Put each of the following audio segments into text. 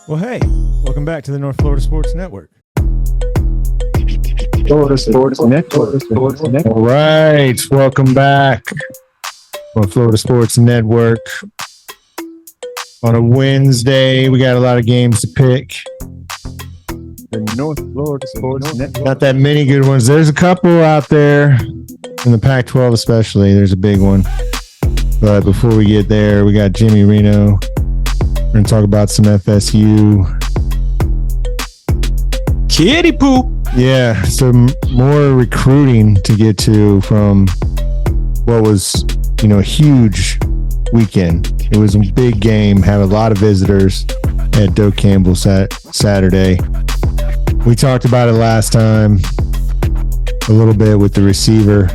Well, hey, welcome back to the North Florida Sports Network. Florida Sports Network. All right, welcome back on Florida Sports Network. On a Wednesday, we got a lot of games to pick. The North Florida Sports Network. Not that many good ones. There's a couple out there in the Pac-12 especially. There's a big one. But before we get there, we got Jimmy Reno. We're going to talk about some FSU. Kitty poop. Yeah, some more recruiting to get to from what was, a huge weekend. It was a big game, had a lot of visitors at Doak Campbell Saturday. We talked about it last time a little bit with the receiver.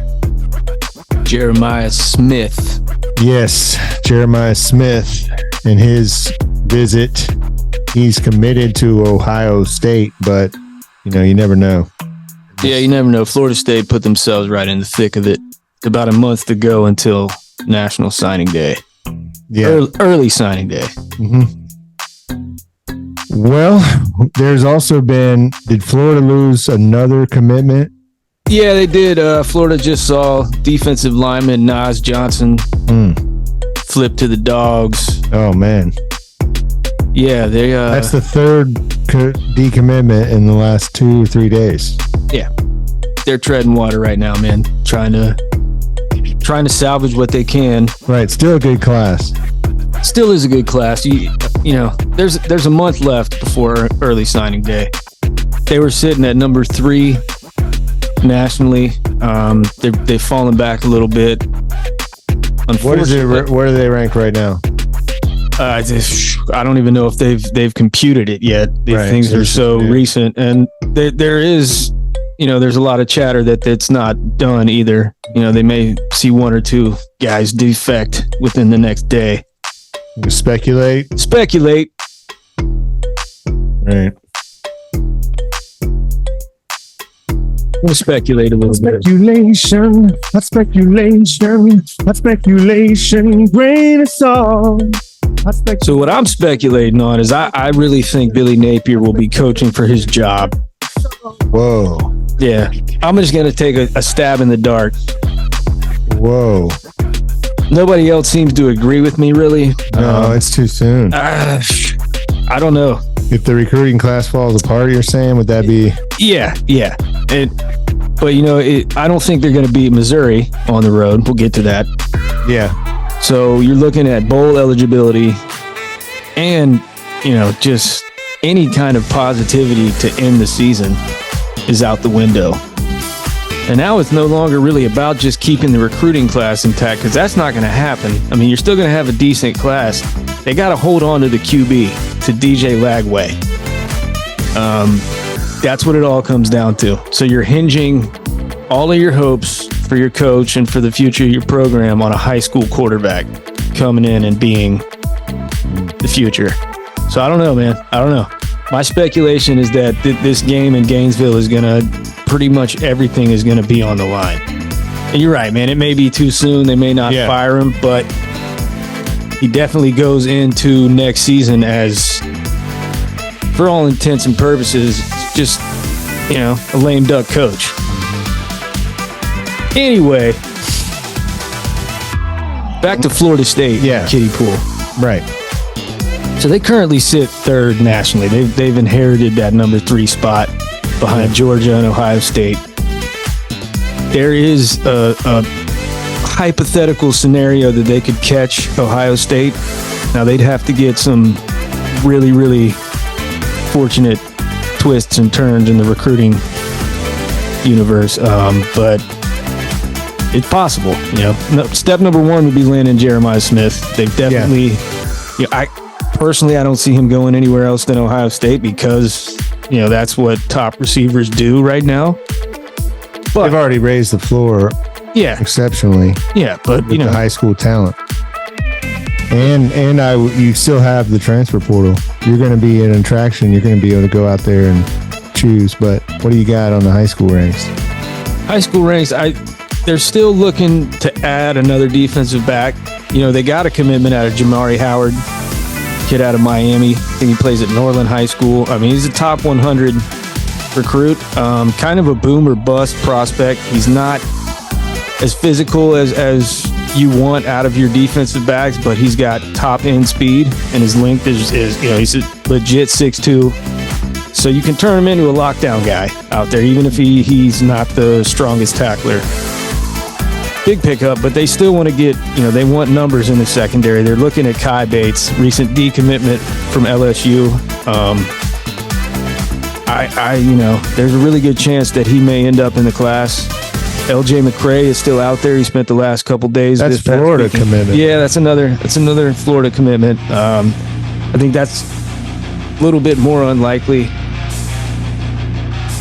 Jeremiah Smith. Yes, Jeremiah Smith and his visit. He's committed to Ohio State, but, you never know. Yeah, you never know. Florida State put themselves right in the thick of it. About a month to go until National Signing Day. Yeah. Early signing day. Mm-hmm. Well, there's also been, did Florida lose another commitment? Yeah, they did. Florida just saw defensive lineman Nas Johnson flip to the Dogs. Oh, man. Yeah, they... That's the third decommitment in the last 2 or 3 days. Yeah. They're treading water right now, man. Trying to salvage what they can. Right, still a good class. Still is a good class. There's a month left before early signing day. They were sitting at number 3 nationally. They've fallen back a little bit. Where do they rank right now? I don't even know if they've computed it yet. These things are so recent, and there is, there's a lot of chatter that it's not done either. They may see 1 or 2 guys defect within the next day. You speculate. Right. We'll speculate a little bit. Speculation, grain of salt. So what I'm speculating on is I really think Billy Napier will be coaching for his job. Whoa. Yeah. I'm just going to take a stab in the dark. Whoa. Nobody else seems to agree with me, really. No, it's too soon. I don't know. If the recruiting class falls apart, you're saying, would that be? Yeah. But I don't think they're going to beat Missouri on the road. We'll get to that. Yeah. So you're looking at bowl eligibility and, just any kind of positivity to end the season is out the window. And now it's no longer really about just keeping the recruiting class intact, because that's not going to happen. I mean, you're still going to have a decent class. They got to hold on to the QB, to DJ Lagway. That's what it all comes down to. So you're hinging all of your hopes for your coach and for the future of your program on a high school quarterback coming in and being the future. So I don't know, man. I don't know. My speculation is that this game in Gainesville is going to pretty much everything is going to be on the line. And you're right, man. It may be too soon. They may not fire him, but he definitely goes into next season as, for all intents and purposes, just, a lame duck coach. Anyway, back to Florida State, kiddie pool. Right. So they currently sit 3rd nationally. They've inherited that number 3 spot behind Georgia and Ohio State. There is a hypothetical scenario that they could catch Ohio State. Now they'd have to get some really, really fortunate twists and turns in the recruiting universe, but it's possible. Step number 1 would be landing Jeremiah Smith. They've definitely. I don't see him going anywhere else than Ohio State because that's what top receivers do right now. But they've already raised the floor, exceptionally. Yeah, but with the high school talent. And you still have the transfer portal. You're going to be an attraction. You're going to be able to go out there and choose. But what do you got on the high school ranks? High school ranks, they're still looking to add another defensive back. They got a commitment out of Jamari Howard. kid out of Miami. I think he plays at Norland High School. I mean, he's a top 100 recruit. Kind of a boom or bust prospect. He's not as physical as you want out of your defensive backs, but he's got top end speed, and his length is he's a legit 6'2". So you can turn him into a lockdown guy out there, even if he's not the strongest tackler. Big pickup, but they still want to get, they want numbers in the secondary. They're looking at Kai Bates, recent decommitment from LSU. There's a really good chance that he may end up in the class. LJ McCray is still out there. He spent the last couple days. That's Florida commitment. Yeah, that's another Florida commitment. I think that's a little bit more unlikely.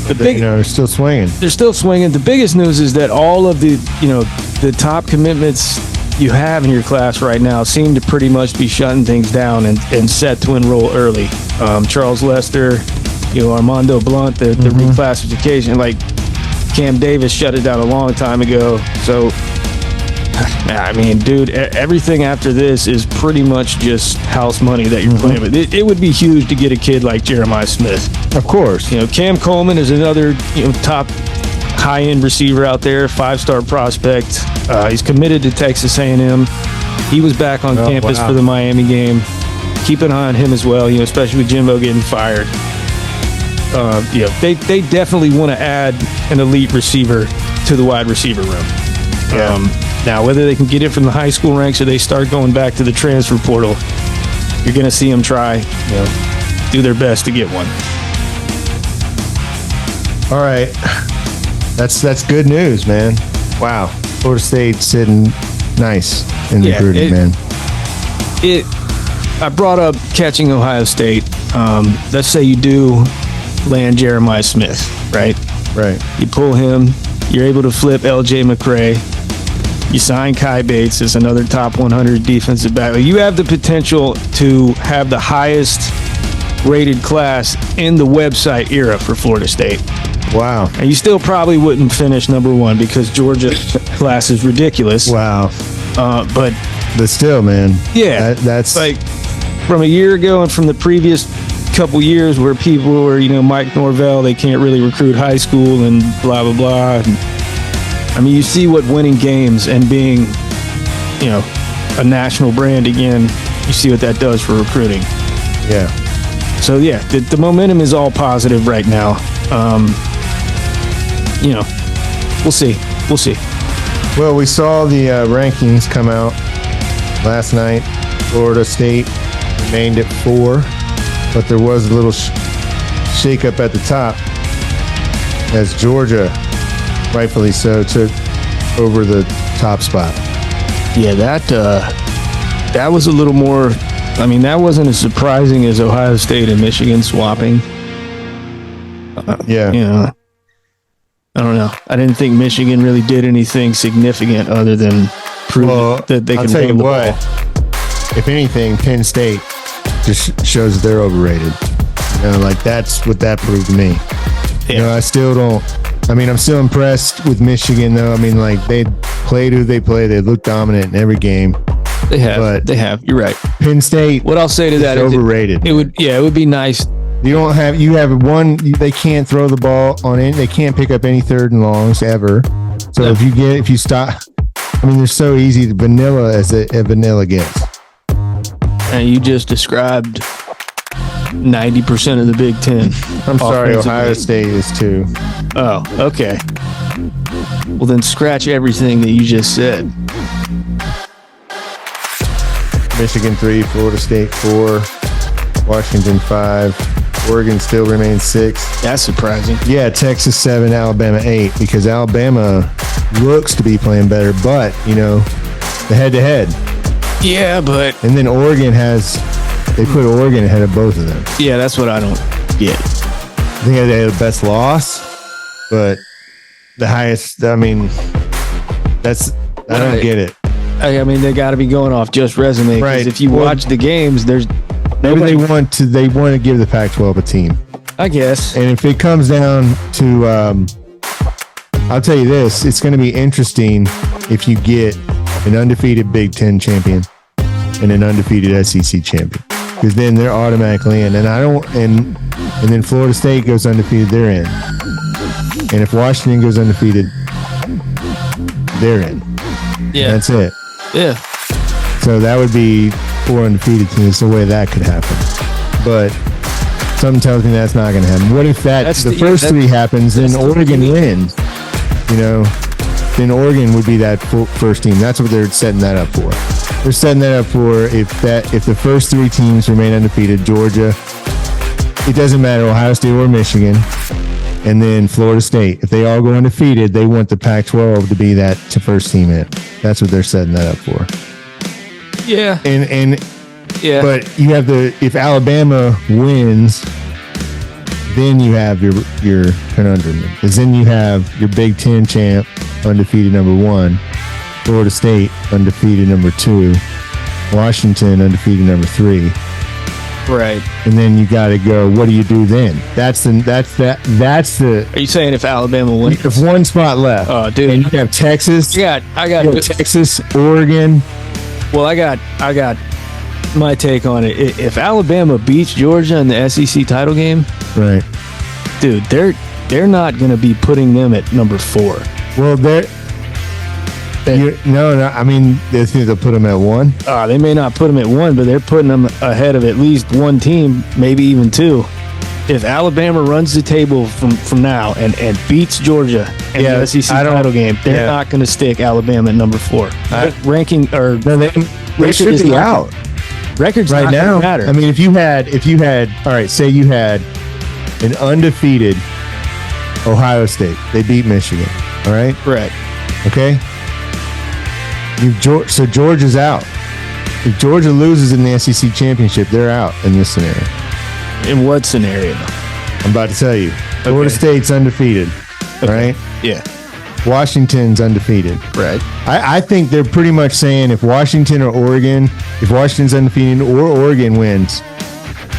They're still swinging. They're still swinging. The biggest news is that all of the top commitments you have in your class right now seem to pretty much be shutting things down and set to enroll early. Charles Lester, Armando Blunt, the reclassification, like Cam Davis shut it down a long time ago. So, I mean, dude, everything after this is pretty much just house money that you're playing with. It would be huge to get a kid like Jeremiah Smith. Of course. Cam Coleman is another top high-end receiver out there, 5-star prospect. He's committed to Texas A&M. He was back on campus for the Miami game. Keep an eye on him as well, especially with Jimbo getting fired. They definitely want to add an elite receiver to the wide receiver room. Yeah. Now, whether they can get it from the high school ranks or they start going back to the transfer portal, you're going to see them try, do their best to get one. All right. That's good news, man. Wow. Florida State sitting nice in the recruiting, man. I brought up catching Ohio State. Let's say you do land Jeremiah Smith, right? Right. You pull him. You're able to flip LJ McCray. You sign Kai Bates as another top 100 defensive back. You have the potential to have the highest rated class in the website era for Florida State. Wow. And you still probably wouldn't finish number one because Georgia's class is ridiculous. Wow. But still, man. Yeah. That's like from a year ago and from the previous couple years where people were, Mike Norvell, they can't really recruit high school and blah, blah, blah. I mean, you see what winning games and being, a national brand again, you see what that does for recruiting. Yeah. So, yeah, the momentum is all positive right now. We'll see. We'll see. Well, we saw the rankings come out last night. Florida State remained at 4, but there was a little shake-up at the top as Georgia, rightfully so, took over the top spot. Yeah, that was a little more. I mean, that wasn't as surprising as Ohio State and Michigan swapping. Yeah. I don't know. I didn't think Michigan really did anything significant other than prove that they can run the ball. If anything, Penn State just shows that they're overrated. That's what that proved to me. Yeah. I still don't. I mean, I'm still impressed with Michigan, though. I mean, they played who they play. They look dominant in every game. They have. You're right. Penn State. What I'll say to that is overrated. It would be nice. You have one. They can't throw the ball on it. They can't pick up any 3rd and longs ever. So if you stop, I mean, they're so easy to vanilla as a vanilla gets. And you just described 90% of the Big Ten. I'm sorry, Ohio State is too. Oh, okay. Well, then scratch everything that you just said. Michigan 3, Florida State 4, Washington 5. Oregon still remains 6. That's surprising. Yeah, Texas 7, Alabama 8, because Alabama looks to be playing better, but, the head-to-head. Yeah, but... And then Oregon they put Oregon ahead of both of them. Yeah, that's what I don't get. I think they had the best loss, but the highest, I mean, I don't get it. I mean, they got to be going off just resume. Right. If you watch the games, there's... Maybe they want to give the Pac-12 a team. I guess. And if it comes down to, I'll tell you this, it's going to be interesting if you get an undefeated Big Ten champion and an undefeated SEC champion. because then they're automatically in. And and then Florida State goes undefeated, they're in. And if Washington goes undefeated, they're in. Yeah. That's it. Yeah. So that would be 4 undefeated teams. The way that could happen, but something tells me that's not going to happen. What if the first 3 happens, then Oregon wins? Then Oregon would be that first team. That's what they're setting that up for. They're setting that up for if the first 3 teams remain undefeated, Georgia, it doesn't matter, Ohio State or Michigan, and then Florida State. If they all go undefeated, they want the Pac-12 to be that first team in. That's what they're setting that up for. Yeah. And yeah. But you have if Alabama wins, then you have your conundrum. Because then you have your Big Ten champ, undefeated number 1, Florida State undefeated number 2, Washington undefeated number 3. Right. And then you got to go. What do you do then? That's the. Are you saying if Alabama wins? If one spot left. Oh, dude. And you have Texas. I got Texas, Oregon. Well, I got my take on it. If Alabama beats Georgia in the SEC title game, right, dude, they're not going to be putting them at number 4. Well, no. I mean, they think they'll put them at 1. They may not put them at 1, but they're putting them ahead of at least 1 team, maybe even 2. If Alabama runs the table from now and beats Georgia in the SEC title game, they're not going to stick Alabama at number 4. Ranking or they should be out. Records right not now matter. I mean, if you had, all right, say you had an undefeated Ohio State, they beat Michigan, all right? Right. Okay. So Georgia's out. If Georgia loses in the SEC championship, they're out in this scenario. In what scenario? I'm about to tell you. Florida State's undefeated, right? Yeah. Washington's undefeated. Right. I think they're pretty much saying if Washington's undefeated or Oregon wins,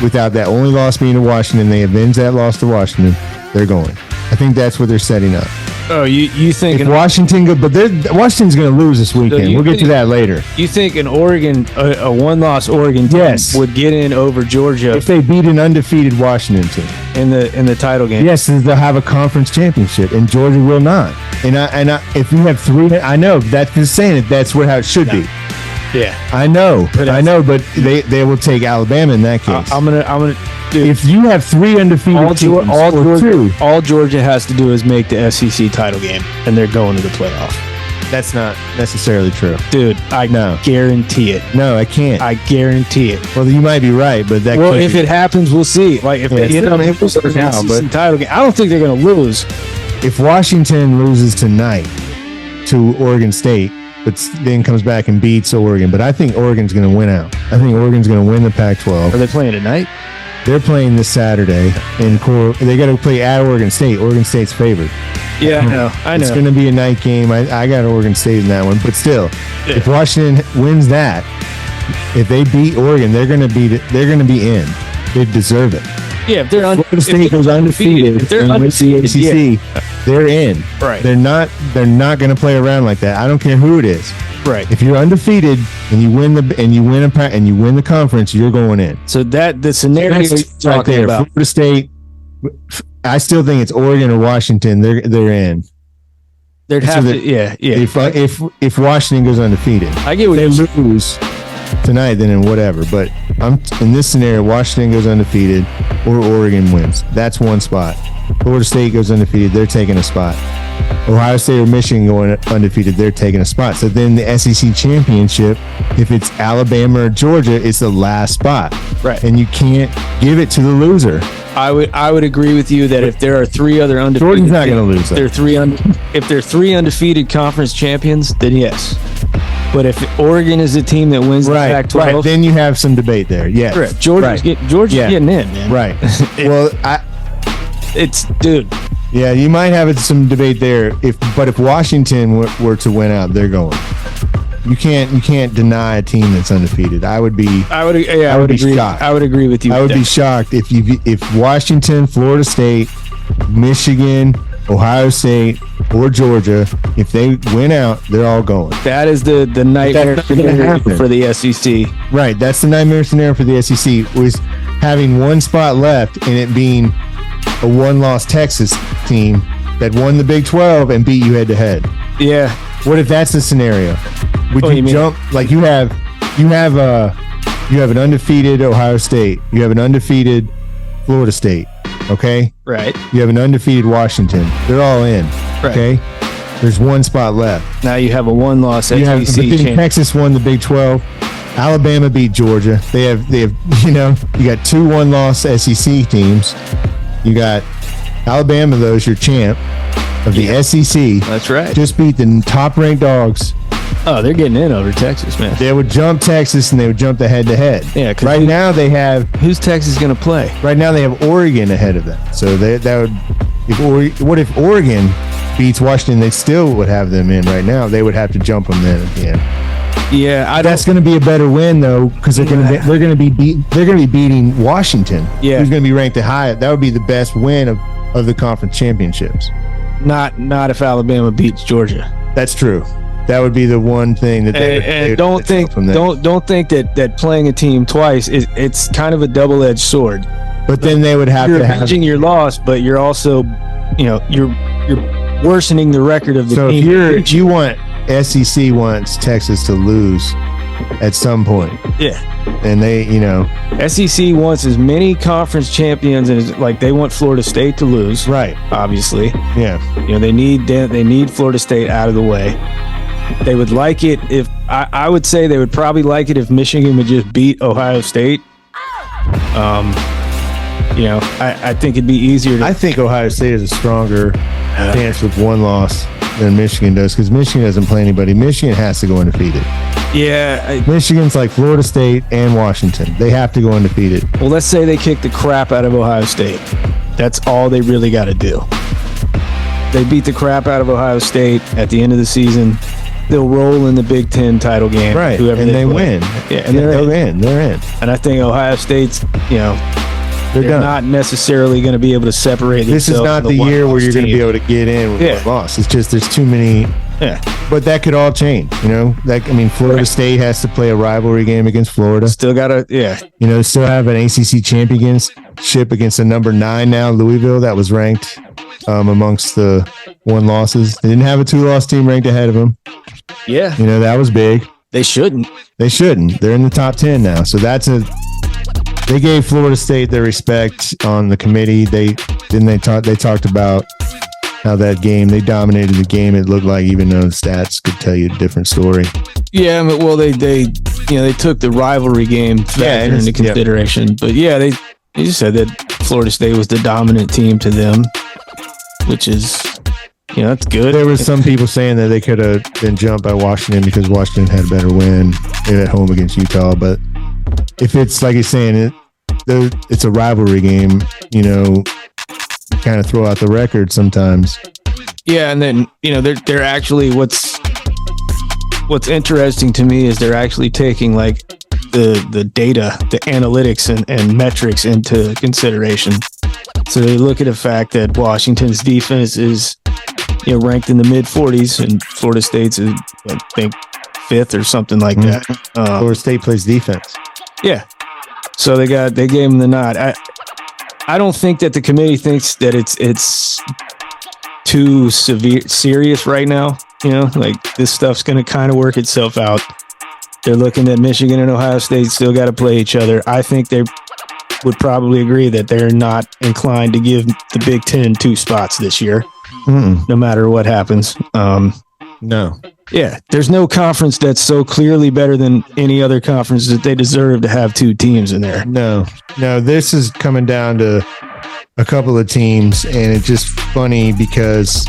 without that only loss being to Washington, they avenge that loss to Washington, they're going. I think that's what they're setting up. Oh, you think if Washington Washington's going to lose this weekend. So we'll get to that later. You think an Oregon, a one-loss Oregon team would get in over Georgia if they beat an undefeated Washington team in the title game? Yes, they'll have a conference championship, and Georgia will not. And if you have 3, I know that's just saying it. That's how it should be. Yeah, I know, but they will take Alabama in that case. I'm gonna. Dude, if you have 3 undefeated teams, all Georgia has to do is make the SEC title game, and they're going to the playoff. That's not necessarily true, dude. I guarantee it. No, I can't. I guarantee it. Well, you might be right, but that. Well, if it happens, we'll see. Like if they end up in the title game, I don't think they're going to lose. If Washington loses tonight to Oregon State, but then comes back and beats Oregon, but I think Oregon's going to win out. I think Oregon's going to win the Pac-12. Are they playing tonight? They're playing this Saturday, and they got to play at Oregon State. Oregon State's favored. Yeah, I know. It's going to be a night game. I got Oregon State in that one, but still, if Washington wins that, if they beat Oregon, they're going to be in. They deserve it. Yeah, if Florida State goes undefeated, if they're undefeated, the ACC, they're in. Right. They're not going to play around like that. I don't care who it is. Right. If you're undefeated and you win the conference, you're going in. So the scenario you're talking about, Florida State, I still think it's Oregon or Washington. They're in. They'd have to. Yeah. If Washington goes undefeated, I get what they lose tonight, then in whatever. But in this scenario, Washington goes undefeated or Oregon wins. That's one spot. Florida State goes undefeated. They're taking a spot. Ohio State or Michigan going undefeated, they're taking a spot. So then the SEC championship, if it's Alabama or Georgia, it's the last spot. Right. And you can't give it to the loser. I would agree with you that if there are 3 other undefeated, Jordan's not going to lose. If they're 3 undefeated conference champions, then yes. But if Oregon is the team that wins the Pac-12, then you have some debate there. Yes. Correct. Georgia's getting in, man. Right. Well, dude. Yeah, you might have some debate there. But if Washington were to win out, they're going. You can't deny a team that's undefeated. I would be shocked. I would agree with you. I would be shocked if Washington, Florida State, Michigan, Ohio State, or Georgia, if they win out, they're all going. That is the nightmare That's not gonna scenario happen. for the SEC. Right. That's the nightmare scenario for the SEC, was having one spot left and it being a one-loss Texas team that won the Big 12 and beat you head-to-head. Yeah. What if that's the scenario? Would What do you you mean? jump like you have an undefeated Ohio State, you have an undefeated Florida State, okay? Right. You have an undefeated Washington. They're all in, Right. okay? There's one spot left. Now you have a one-loss You have, SEC but then champion. Texas won the Big 12. Alabama beat Georgia. They have you got 2 one-loss SEC teams. You got Alabama, though, is your champ of the SEC. That's right. Just beat the top-ranked dogs. Oh, they're getting in over Texas, man. They would jump Texas and they would jump the head-to-head. Yeah, 'cause right now they have Who's Texas going to play? Oregon ahead of them. So what if Oregon beats Washington? They still would have them in right now. They would have to jump them then at the end. Yeah, That's going to be a better win though, because they're going to be beating Washington. Yeah. Who's going to be ranked the highest? That would be the best win of the conference championships. not if Alabama beats Georgia. That's true. That would be the one thing that they would don't think that playing a team twice it's kind of a double-edged sword. But then they would have You're to have. avenging your loss, but you're also, you're worsening the record of the So team. if you want SEC wants Texas to lose at some point, Yeah. and they SEC wants as many conference champions as like they want Florida State to lose. right, Obviously, yeah, they need Florida State out of the way. They would like it if I would say they would probably like it if Michigan would just beat Ohio State. I think it'd be easier to. I think Ohio State has a stronger chance with one loss than Michigan does, because Michigan doesn't play anybody. Michigan has to go undefeated. Michigan's like Florida State and Washington. They have to go undefeated. Well, let's say they kick the crap out of Ohio State. That's all they really got to do. They beat the crap out of Ohio State at the end of the season. They'll roll in the Big Ten title game. Right, Whoever and they play. win. Yeah, and they're in. They're in. And I think Ohio State's, They're done. not necessarily going to be able to separate This is themselves not from the year where one-loss you're going to team. be able to get in with Yeah. one loss. It's just there's too many. Yeah. But that could all change. Florida State has to play a rivalry game against Florida. Still got to, Still have an ACC championship against a number 9 now, Louisville, that was ranked amongst the one losses. They didn't have a 2-loss team ranked ahead of them. Yeah. That was big. They shouldn't. They shouldn't. They're in the top 10 now. So they gave Florida State their respect on the committee. They talked about how that game, they dominated the game. It looked like, even though the stats could tell you a different story. Yeah, but they took the rivalry game factor into consideration. But yeah, they just said that Florida State was the dominant team to them, which is, that's good. There was some people saying that they could have been jumped by Washington because Washington had a better win at home against Utah. But if it's like you're saying, it's a rivalry game, kind of throw out the record sometimes. Yeah, and then they're actually what's interesting to me is they're actually taking like the data, the analytics and metrics into consideration. So they look at the fact that Washington's defense is ranked in the mid 40s and Florida State's is, I think, 5th or something like that. Florida State plays defense. Yeah. So they gave them the nod. I don't think that the committee thinks that it's too serious right now. Like this stuff's going to kind of work itself out. They're looking at Michigan and Ohio State still got to play each other. I think they would probably agree that they're not inclined to give the Big Ten 2 spots this year, no matter what happens. No. Yeah, there's no conference that's so clearly better than any other conference that they deserve to have 2 teams in there. No, this is coming down to a couple of teams, and it's just funny because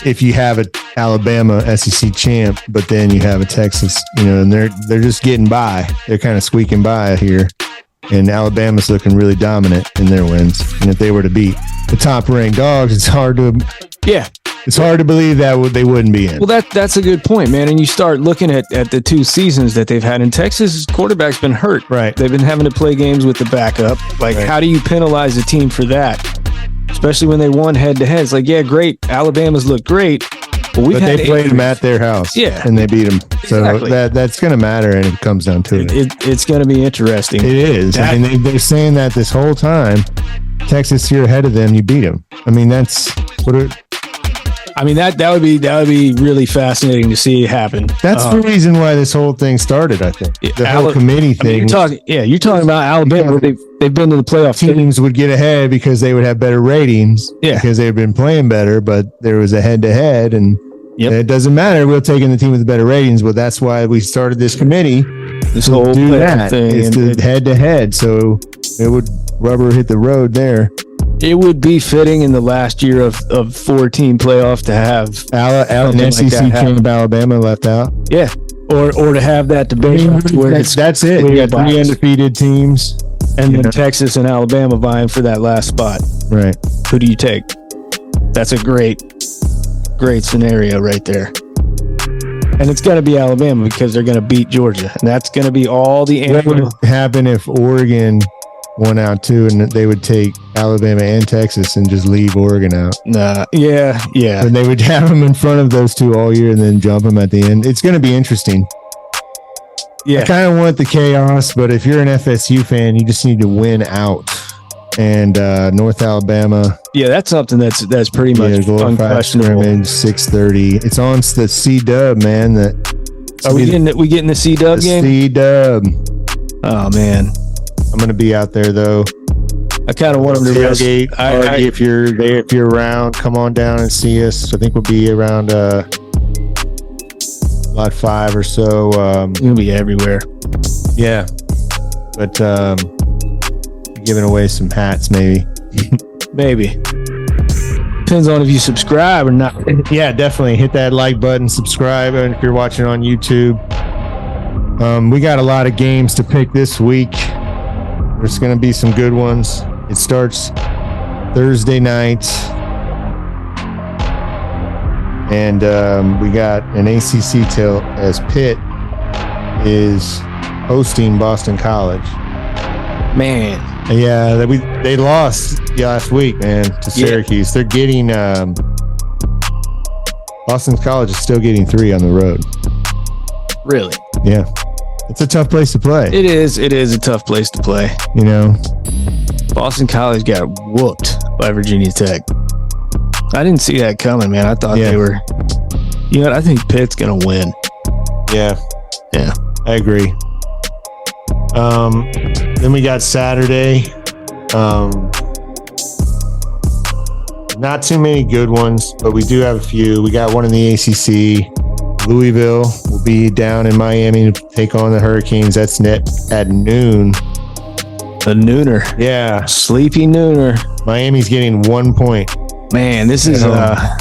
if you have an Alabama SEC champ, but then you have a Texas, and they're just getting by. They're kind of squeaking by here, and Alabama's looking really dominant in their wins. And if they were to beat the top-ranked dogs, it's hard to believe that they wouldn't be in. Well, that's a good point, man. And you start looking at the 2 seasons that they've had in Texas. Quarterback's been hurt. Right. They've been having to play games with the backup. Like, right. How do you penalize a team for that? especially when they won head-to-head. It's like, yeah, great. Alabama's looked great. But they played them at their house. Yeah. And they beat them. So Exactly. that's going to matter, and it comes down to it. It's going to be interesting. It is. I mean, they're saying that this whole time. Texas, you're ahead of them. You beat them. I mean, that's what it. I mean, that would be really fascinating to see happen. That's the reason why this whole thing started, I think. The whole committee thing. You're talking about Alabama. They've been to the playoff. Teams would get ahead because they would have better ratings. Yeah. Because they've been playing better, but there was a head-to-head, and it doesn't matter. We'll take in the team with the better ratings. Well, that's why we started this committee. This whole do playoff that. thing. It's the head-to-head, so it would rubber hit the road there. It would be fitting in the last year of 4-team playoff to have an SEC champ Alabama left out. Yeah, or to have that debate where that's it. You got 3 undefeated teams, and then Texas and Alabama vying for that last spot. Right. Who do you take? That's a great scenario right there. And it's going to be Alabama because they're going to beat Georgia, and that's going to be all the. What would happen if Oregon won out too, and they would take Alabama and Texas and just leave Oregon out? Nah, yeah. And they would have them in front of those two all year and then jump them at the end. It's going to be interesting. Yeah, I kind of want the chaos, but if you're an FSU fan, you just need to win out. And North Alabama. Yeah, that's something that's pretty much unquestionable. 6:30. It's on the C-Dub, man. Are we getting the C-Dub game? C-Dub. Oh man. I'm going to be out there, though. I kind of want them to tailgate. If you're there, if you're around, come on down and see us. I think we'll be around lot 5 or so. We'll be everywhere. Yeah. But giving away some hats, maybe. Maybe. Depends on if you subscribe or not. Yeah, definitely. Hit that like button, subscribe. And if you're watching on YouTube, we got a lot of games to pick this week. There's going to be some good ones. It starts Thursday night. And we got an ACC tilt as Pitt is hosting Boston College. Man. Yeah, they lost last week, man, to Syracuse. Yeah. They're getting Boston College is still getting 3 on the road. Really? Yeah. It's a tough place to play. It is a tough place to play. You know, Boston College got whooped by Virginia Tech. I didn't see that coming, man. I thought they were. You know what? I think Pitt's gonna win. Yeah, I agree. Then we got Saturday. Not too many good ones, but we do have a few. We got one in the ACC. Louisville will be down in Miami to take on the Hurricanes. That's at noon. A nooner. Yeah. Sleepy nooner. Miami's getting 1 point. Man, this is a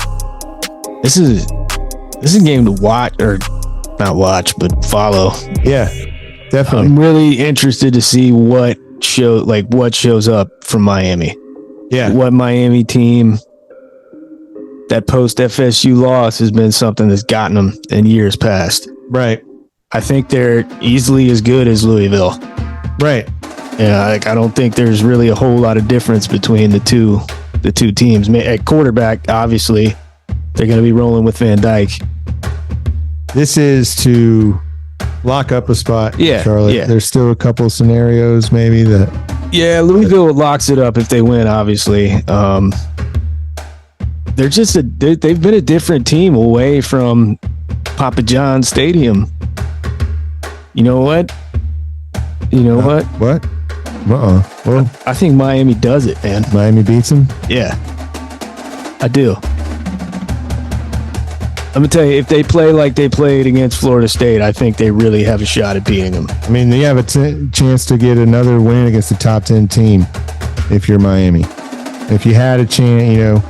game to watch, or not watch, but follow. Yeah, definitely. I'm really interested to see what shows up from Miami. Yeah. What Miami team. That post FSU loss has been something that's gotten them in years past. Right. I think they're easily as good as Louisville. Right. Yeah, I don't think there's really a whole lot of difference between the two teams. At quarterback, obviously, they're going to be rolling with Van Dyke. This is to lock up a spot. Yeah, Charlotte. yeah. There's still a couple scenarios maybe that. Yeah, Louisville locks it up if they win. Obviously. They're just they've been a different team away from Papa John's Stadium. You know what? What? Well, I think Miami does it, man. Miami beats them? Yeah. I do. I'm going to tell you, if they play like they played against Florida State, I think they really have a shot at beating them. I mean, they have a chance to get another win against the top 10 team if you're Miami. If you had a chance,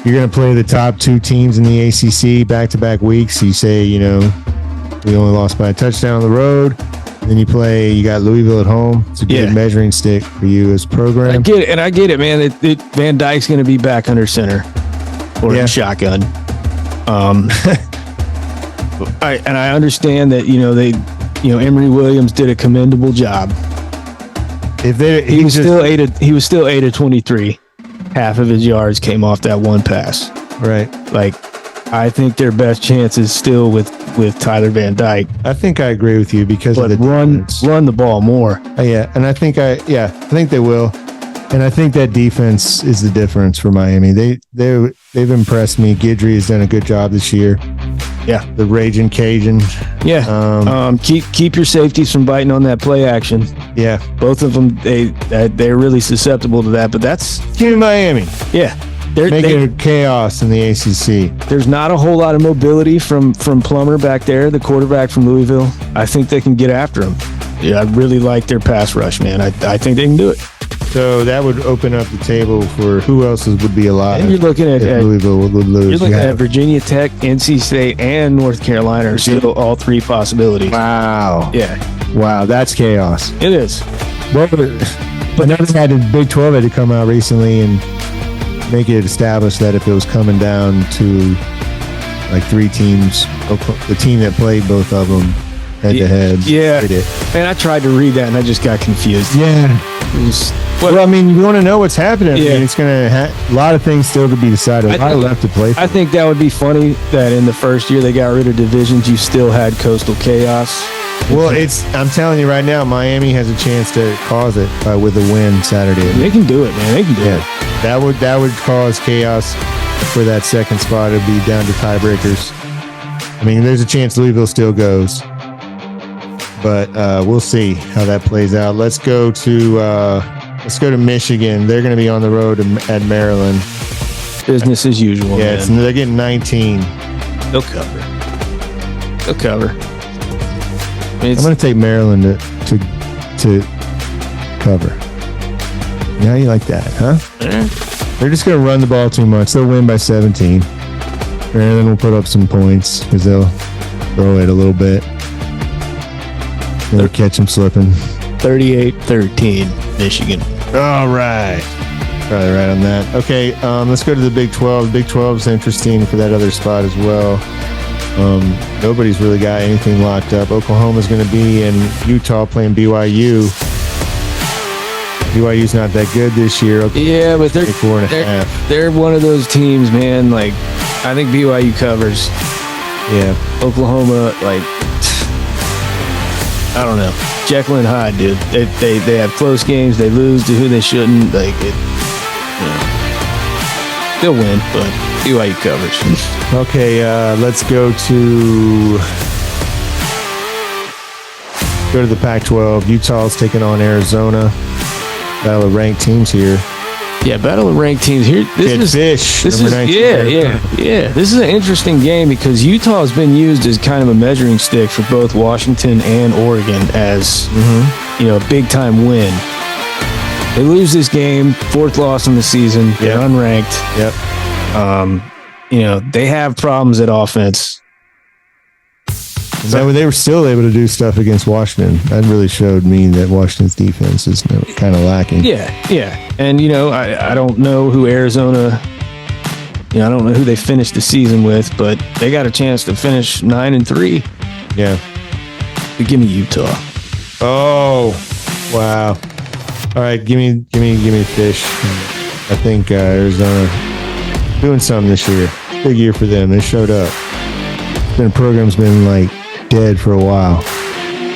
you're going to play the top 2 teams in the ACC back-to-back weeks. You say, we only lost by a touchdown on the road. Then you got Louisville at home. It's a good measuring stick for you as a program. I get it, man. Van Dyke's going to be back under center or in shotgun. I understand that, Emory Williams did a commendable job. He was still 8 of 23. half of his yards came off that one pass. Right. Like, I think their best chance is still with Tyler Van Dyke. I think I agree with you because But of the defense. run the ball more. Yeah, and I think they will, and I think that defense is the difference for Miami. They've impressed me. Guidry has done a good job this year. Yeah, the Raging Cajun. Yeah, keep your safeties from biting on that play action. Yeah, both of them they're really susceptible to that. But that's Team Miami. Yeah. Making it chaos in the ACC. There's not a whole lot of mobility from Plummer back there, the quarterback from Louisville. I think they can get after him. Yeah, I really like their pass rush, man. I think they can do it. So that would open up the table for who else would be alive. And you're looking at Louisville would lose. You're looking at Virginia Tech, NC State, and North Carolina are still all three possibilities. Wow. Yeah. Wow, that's chaos. It is. But notice had the Big 12 had to come out recently and make it established that if it was coming down to like three teams, the team that played both of them head to head. Yeah. Man, I tried to read that and I just got confused. Yeah. Well, I mean, you want to know what's happening. Yeah. I mean, it's going to a lot of things still to be decided. A lot left to play for. I think that would be funny that in the first year they got rid of divisions, you still had coastal chaos. Well, I'm telling you right now, Miami has a chance to cause it with a win Saturday. They can do it, man. They can do it. That would cause chaos for that second spot. It'd be down to tiebreakers. I mean, there's a chance Louisville still goes, but we'll see how that plays out. Let's go to Michigan. They're going to be on the road at Maryland. Business as usual. Yeah, they're getting 19. They'll cover. I'm going to take Maryland to cover. Yeah, you like that, huh? Yeah. They're just going to run the ball too much. They'll win by 17. Maryland will put up some points because they'll throw it a little bit. They'll catch them slipping. 38-13, Michigan. All right. Probably right on that. Okay, let's go to the Big 12. Big 12 is interesting for that other spot as well. Nobody's really got anything locked up. Oklahoma's going to be in Utah playing BYU. BYU's not that good this year. Yeah, but they're one of those teams, man. Like, I think BYU covers. Yeah. Oklahoma, like, I don't know. Jekyll and Hyde, dude. They have close games. They lose to who they shouldn't. Like, they'll win, but BYU covers. Okay, let's go to the Pac-12. Utah's taking on Arizona. Battle of ranked teams here. Yeah, battle of ranked teams here. This is an interesting game because Utah has been used as kind of a measuring stick for both Washington and Oregon as a big time win. They lose this game, fourth loss in the season. They're unranked. Yep. They have problems at offense. So they were still able to do stuff against Washington. That really showed me that Washington's defense is kind of lacking. Yeah. And, I don't know who Arizona, I don't know who they finished the season with, but they got a chance to finish 9-3. Yeah. But give me Utah. Oh, wow. All right, give me Fish. I think Arizona doing something this year. Big year for them. They showed up. The program's been dead for a while.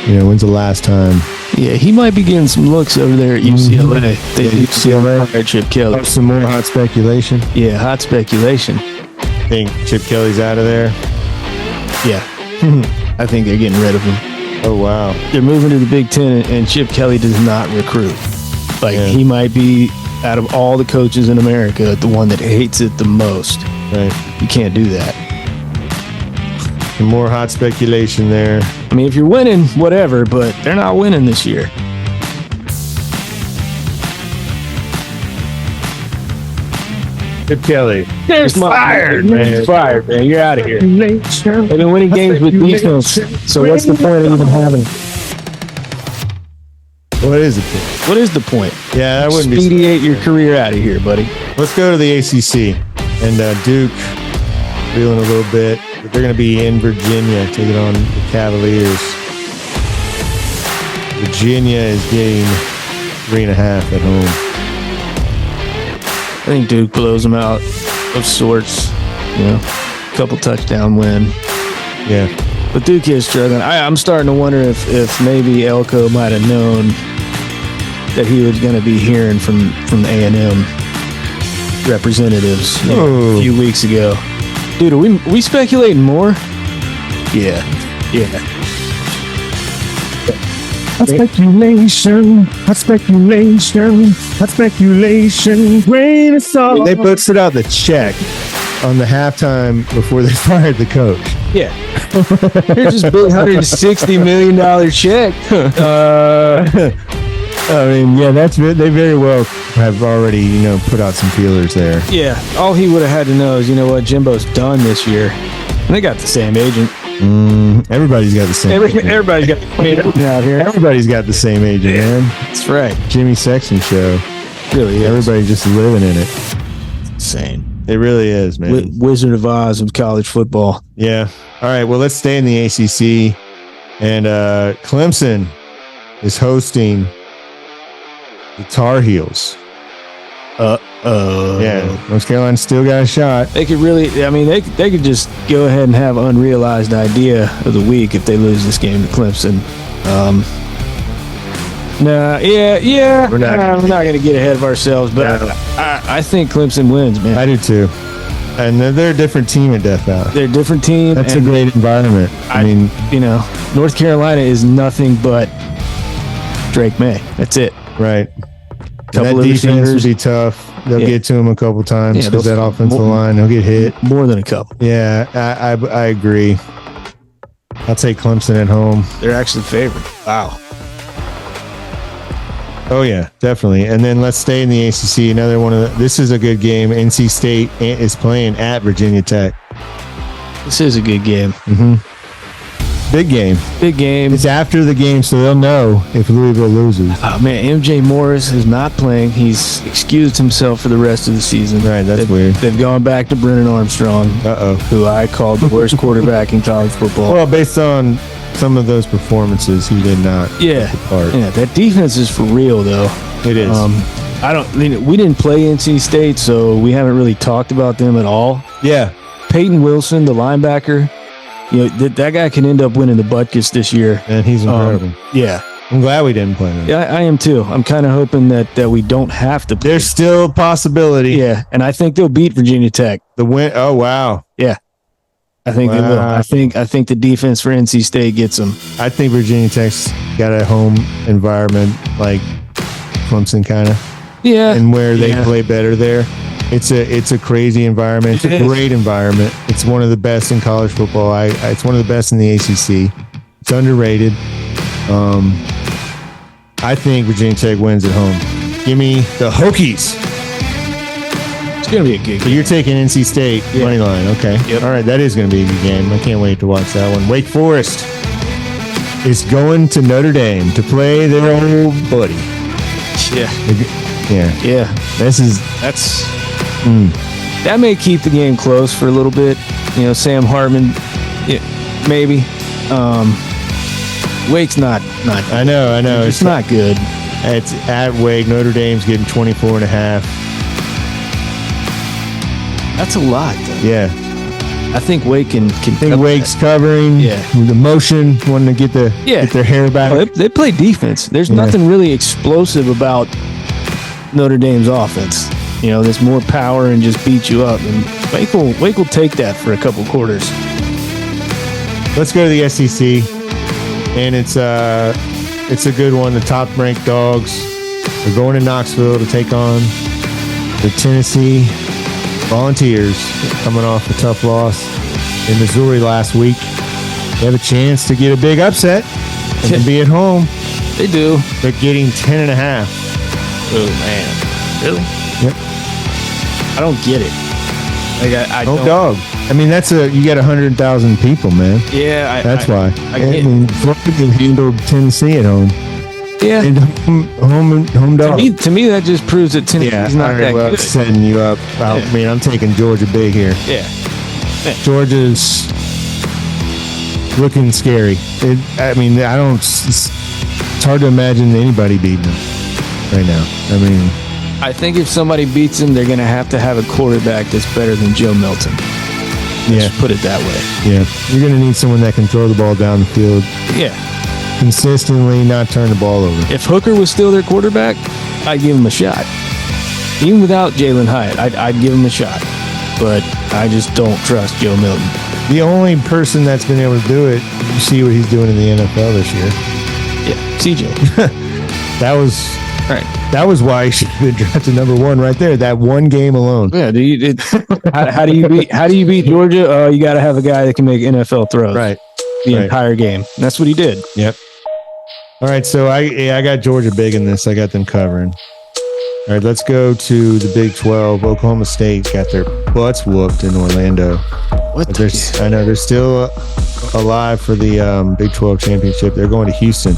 When's the last time? Yeah, he might be getting some looks over there at UCLA. UCLA hired Chip Kelly. Some more hot speculation. Yeah, hot speculation. Think Chip Kelly's out of there? Yeah. I think they're getting rid of him. Oh, wow. They're moving to the Big Ten, and Chip Kelly does not recruit. He might be, out of all the coaches in America, the one that hates it the most. Right. You can't do that. Some more hot speculation there. I mean, if you're winning, whatever, but they're not winning this year. Chip Kelly. They're fired, man. You're fired, man. You're out of here. They've been winning games with defense, so what's the point of even having it? What is the point? What is the point? Yeah, that wouldn't Expedite your career out of here, buddy. Let's go to the ACC. And Duke feeling a little bit. But they're going to be in Virginia taking on the Cavaliers. Virginia is getting 3.5 at home. think Duke blows them out of sorts. Couple touchdown win. Yeah. But Duke is struggling. I'm starting to wonder if maybe Elko might have known that he was going to be hearing from A&M representatives a few weeks ago. Dude, are we speculating more? Yeah. Speculation. Grain of salt. They posted out the check on the halftime before they fired the coach. Yeah. Here's this big $160 million check. I mean, yeah, that's it. They very well have already, put out some feelers there. Yeah. All he would have had to know is, Jimbo's done this year. And they got the same agent. Everybody's got the same. Everybody's got the same agent out here. Everybody's got the same agent, man. That's right. Jimmy Sexton show. Really is. Everybody just living in it. It's insane. It really is, man. Wizard of Oz of college football. Yeah. All right. Well, let's stay in the ACC. And Clemson is hosting the Tar Heels. Yeah. North Carolina still got a shot. They could really, they could just go ahead and have unrealized idea of the week if they lose this game to Clemson. We're not going to get ahead of ourselves, but I think Clemson wins, man. I do too. And they're a different team at Death Valley. They're a different team. That's a great environment. I mean, North Carolina is nothing but Drake May. That's it. Right. Couple that of defense receivers will be tough. They'll get to him a couple times because that offensive line, they'll get hit. More than a couple. Yeah, I agree. I'll take Clemson at home. They're actually favored. Wow. Oh, yeah, definitely. And then let's stay in the ACC. Another one of this is a good game. NC State is playing at Virginia Tech. This is a good game. Mm-hmm. Big game. Big game. It's after the game, so they'll know if Louisville loses. Oh, man, MJ Morris is not playing. He's excused himself for the rest of the season. Right, that's weird. They've gone back to Brennan Armstrong, who I called the worst quarterback in college football. Well, based on some of those performances, he did not take the part. Yeah, that defense is for real, though. It is. We didn't play NC State, so we haven't really talked about them at all. Yeah. Peyton Wilson, the linebacker, that guy can end up winning the Butkus this year. And he's incredible. Yeah. I'm glad we didn't play him. Yeah, I am too. I'm kind of hoping that we don't have to play. There's still a possibility. Yeah, and I think they'll beat Virginia Tech. The win. Oh, wow. Yeah. I think they will. I think the defense for NC State gets them. I think Virginia Tech's got a home environment like Clemson kind of. Yeah. And where they play better there. It's a crazy environment. It's a great environment. It's one of the best in college football. It's one of the best in the ACC. It's underrated. I think Virginia Tech wins at home. Give me the Hokies. It's going to be a good game. So you're taking NC State money line. Okay. Yep. All right. That is going to be a good game. I can't wait to watch that one. Wake Forest is going to Notre Dame to play their old buddy. Yeah. Yeah. That may keep the game close for a little bit. Sam Hartman, maybe. Wake's not. I know. It's not good. It's at Wake. Notre Dame's getting 24.5. That's a lot, though. Yeah. I think Wake can. I think Wake's covering. Yeah. With the motion, wanting to get their hair back. Well, they play defense. There's nothing really explosive about Notre Dame's offense. There's more power and just beat you up. And Wake will take that for a couple quarters. Let's go to the SEC, and it's a good one. The top-ranked Dogs are going to Knoxville to take on the Tennessee Volunteers, coming off a tough loss in Missouri last week. They have a chance to get a big upset and to be at home. They do. They're getting 10.5. Oh, man. Really? Yep. I don't get it. I don't. Dog. I mean, you got 100,000 people, man. Yeah, that's why. I Florida handled Tennessee at home. Yeah, and home dog. To me, that just proves that Tennessee's not that good. Setting you up. I mean, I'm taking Georgia big here. Yeah. Georgia's looking scary. It's hard to imagine anybody beating them right now. I mean, I think if somebody beats him, they're going to have a quarterback that's better than Joe Milton. Let's put it that way. Yeah. You're going to need someone that can throw the ball down the field. Yeah. Consistently, not turn the ball over. If Hooker was still their quarterback, I'd give him a shot. Even without Jalen Hyatt, I'd give him a shot. But I just don't trust Joe Milton. The only person that's been able to do it, you see what he's doing in the NFL this year. Yeah, CJ. That was why he should have been drafted number 1 right there. That one game alone. Yeah, how do you beat Georgia? You got to have a guy that can make NFL throws. Right. The entire game. And that's what he did. Yep. All right, so I got Georgia big in this. I got them covering. All right, let's go to the Big 12. Oklahoma State got their butts whooped in Orlando. I know they're still alive for the Big 12 championship. They're going to Houston.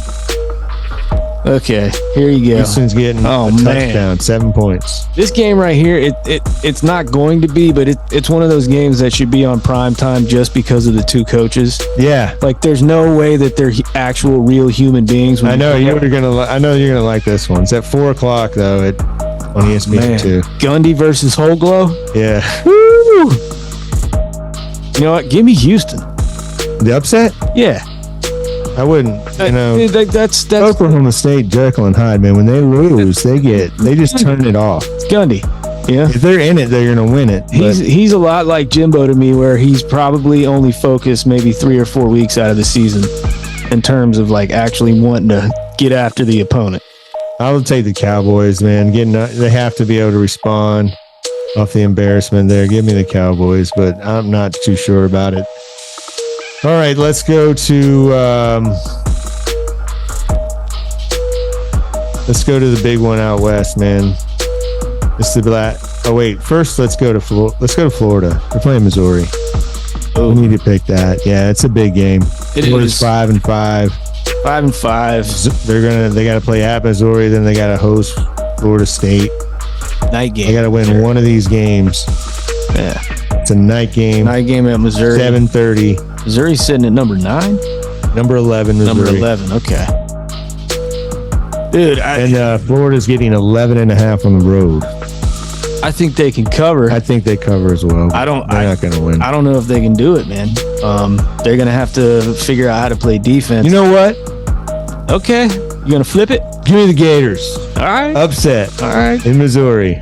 Okay, here you go. Houston's getting a touchdown, 7 points. This game right here, it's not going to be, but it's one of those games that should be on prime time just because of the two coaches. Yeah, like there's no way that they're actual real human beings. I know you're gonna like this one. It's at 4:00 though on ESPN 2. Gundy versus Holglow. Yeah. Woo! You know what? Give me Houston. The upset? Yeah. I wouldn't. That's Oklahoma State, Jekyll and Hyde, man. When they lose, they just turn it off. It's Gundy. Yeah. If they're in it, they're gonna win it. He's a lot like Jimbo to me, where he's probably only focused maybe 3 or 4 weeks out of the season in terms of like actually wanting to get after the opponent. I would take the Cowboys, man. They have to be able to respond off the embarrassment there. Give me the Cowboys, but I'm not too sure about it. All right, let's go to the big one out west, man. First let's go to Florida. They're playing Missouri. Oh. We need to pick that. Yeah, it's a big game. Florida's 5-5. 5-5. They got to play at Missouri, then they got to host Florida State. Night game. They got to win one of these games. Yeah. It's a night game. Night game at Missouri. 7:30. Missouri's sitting at number 9? Number 11, Missouri. Number 11, okay. Dude, and Florida's getting 11.5 on the road. I think they can cover. I think they cover as well. They're not going to win. I don't know if they can do it, man. They're going to have to figure out how to play defense. You know what? Okay. You going to flip it? Give me the Gators. All right. Upset. All right. In Missouri.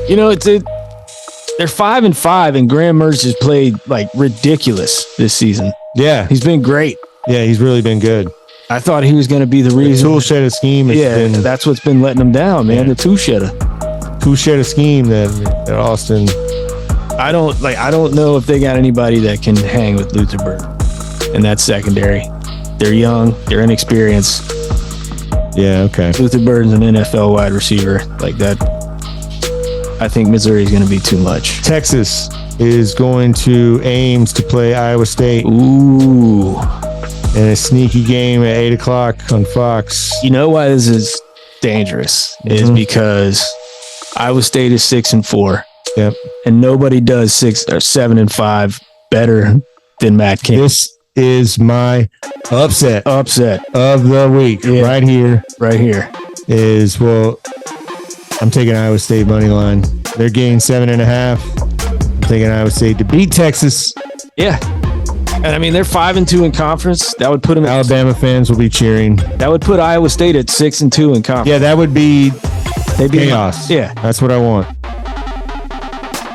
You know, they're 5-5, and Graham Mertz has played like ridiculous this season. Yeah. He's been great. Yeah, he's really been good. I thought he was going to be the reason. The tool-shedder scheme that's what's been letting him down, man. Yeah. The tool-shedder scheme that Austin. I don't know if they got anybody that can hang with Luther Burden in that secondary. They're young, they're inexperienced. Yeah, okay. Luther Burden's an NFL wide receiver like that. I think Missouri's going to be too much. Texas is going to Ames to play Iowa State. Ooh. In a sneaky game at 8:00 on Fox. You know why this is dangerous? Is because Iowa State is 6-4. Yep. And nobody does 7-5 better than Matt King. This is my upset of the week. Yeah. Right here. I'm taking Iowa State money line. They're getting 7.5. I'm taking Iowa State to beat Texas. Yeah. And I mean, they're 5-2 in conference. That would put them. Alabama fans will be cheering. That would put Iowa State at 6-2 in conference. Yeah, that would be chaos. Yeah, that's what I want.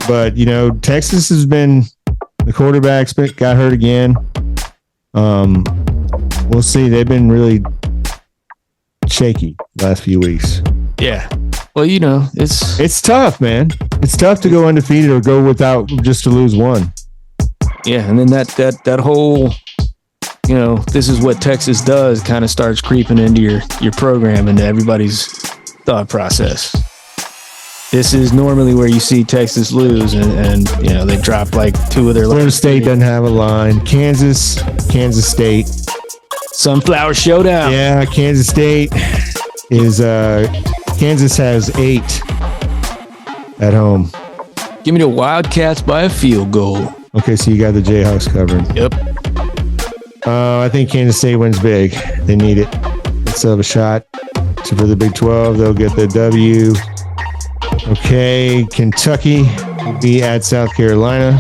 But Texas has been the quarterback's got hurt again. We'll see. They've been really shaky the last few weeks. Yeah. Well, it's tough, man. It's tough to go undefeated or go without just to lose one. Yeah, and then that whole, this is what Texas does kind of starts creeping into your program and everybody's thought process. This is normally where you see Texas lose and they drop like 2 of their. Florida State doesn't have a line. Kansas State. Sunflower Showdown. Yeah, Kansas State is Kansas has 8 at home. Give me the Wildcats by a field goal. Okay, so you got the Jayhawks covered. Yep. I think Kansas State wins big. They need it. Let's have a shot. So for the Big 12, they'll get the W. Okay, Kentucky will be at South Carolina.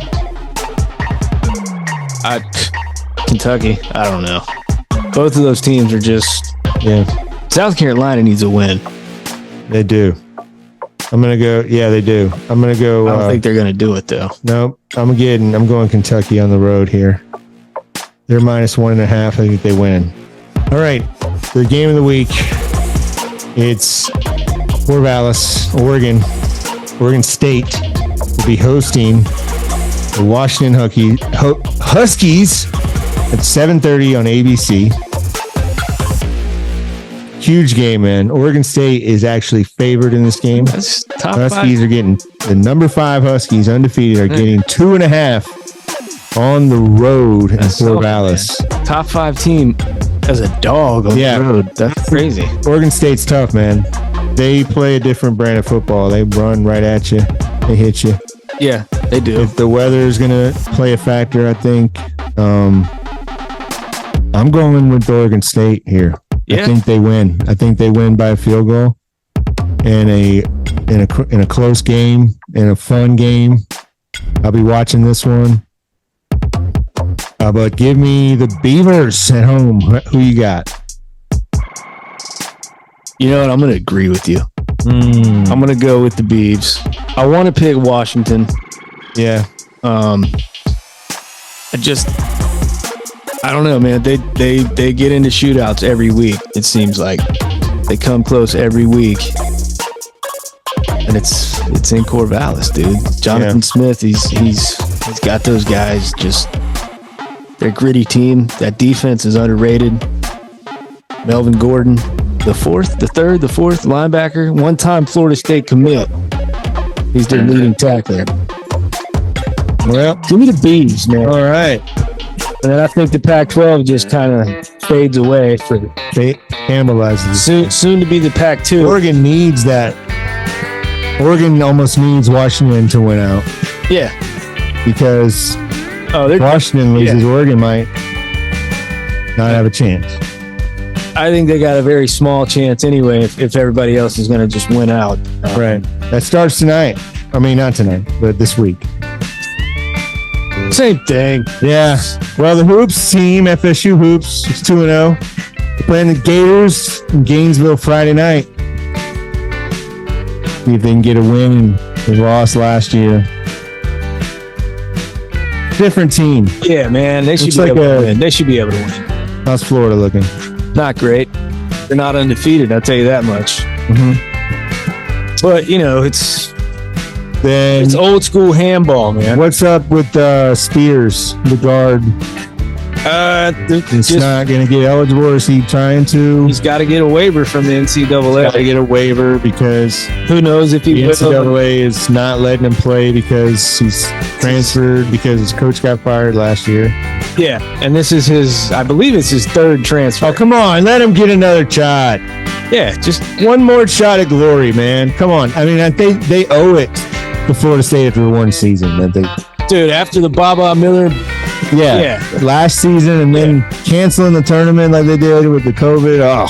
Kentucky, I don't know. Both of those teams are just. Yeah. South Carolina needs a win. They do. I'm going to go. Yeah, they do. I'm going to go. I don't think they're going to do it, though. Nope. I'm going Kentucky on the road here. They're -1.5. I think they win. All right. The game of the week. It's Corvallis, Oregon. Oregon State will be hosting the Washington Huskies at 7:30 on ABC. Huge game, man. Oregon State is actually favored in this game. That's top Huskies five. are getting the number 5 Huskies undefeated are getting 2.5 on the road in Corvallis. Top 5 team as a dog on the road. That's crazy. Oregon State's tough, man. They play a different brand of football. They run right at you. They hit you. Yeah, they do. If the weather is going to play a factor, I think I'm going with Oregon State here. Yeah. I think they win. I think they win by a field goal in a close game, in a fun game. I'll be watching this one. But give me the Beavers at home. Who you got? You know what? I'm going to agree with you. I'm going to go with the Beavs. I want to pick Washington. Yeah. I don't know, man. They get into shootouts every week. It seems like they come close every week, and it's in Corvallis, dude. Jonathan Smith, he's got those guys. Just they're a gritty team. That defense is underrated. Melvin Gordon, the fourth linebacker, one-time Florida State commit. He's their leading tackler. Well, give me the Beavs, man. All right. And then I think the Pac-12 just kind of fades away for cannibalizes. Soon to be the Pac-2. Oregon needs that. Oregon almost needs Washington to win out. Yeah. Because Washington loses, Oregon might not have a chance. I think they got a very small chance anyway if everybody else is going to just win out. Right. That starts tonight. I mean, not tonight, but this week. Same thing. Yeah. Well, the Hoops team, FSU Hoops, is 2-0. They're playing the Gators in Gainesville Friday night. See if they can get a win. They lost last year. Different team. Yeah, man. They should be able to win. They should be able to win. How's Florida looking? Not great. They're not undefeated, I'll tell you that much. Mm-hmm. But, it's Then old school handball, man. what's up with Spears, the guard? He's not going to get eligible, or is he trying to? He's got to get a waiver from the NCAA. Got to get a waiver because who knows if he the will. NCAA is not letting him play because he's transferred because his coach got fired last year. Yeah, and this is I believe it's his third transfer. Oh, come on. Let him get another shot. Yeah, just One more shot at glory, man. Come on. I mean, they owe it to Florida State after one season. dude, after the Baba Miller. Yeah. Last season and then canceling the tournament like they did with the COVID. Oh.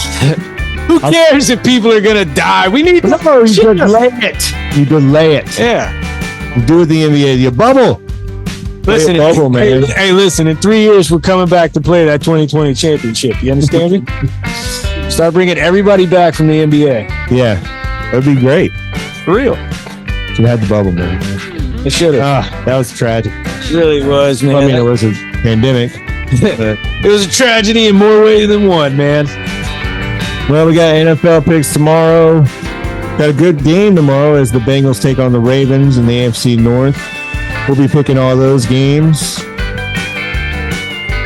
Who cares if people are going to die? We need you delay it. You delay it. Yeah. You do it the NBA. You bubble. Listen, bubble, man. Hey, listen, in 3 years, we're coming back to play that 2020 championship. You understand me? Start bringing everybody back from the NBA. Yeah. That'd be great. For real. Should have had the bubble, man. It should have. That was tragic. It really was, man. I mean, it was a pandemic. It was a tragedy in more ways than one, man. Well, we got NFL picks tomorrow. Got a good game tomorrow as the Bengals take on the Ravens in the AFC North. We'll be picking all those games.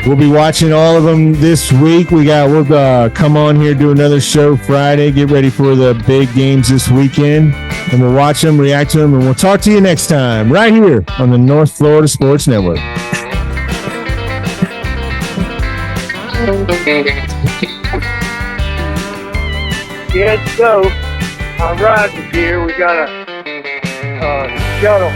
We'll be watching all of them this week. We'll come on here, do another show Friday. Get ready for the big games this weekend. And we'll watch them, react to them, and we'll talk to you next time right here on the North Florida Sports Network. Let's go. Our ride is here. We got a shuttle.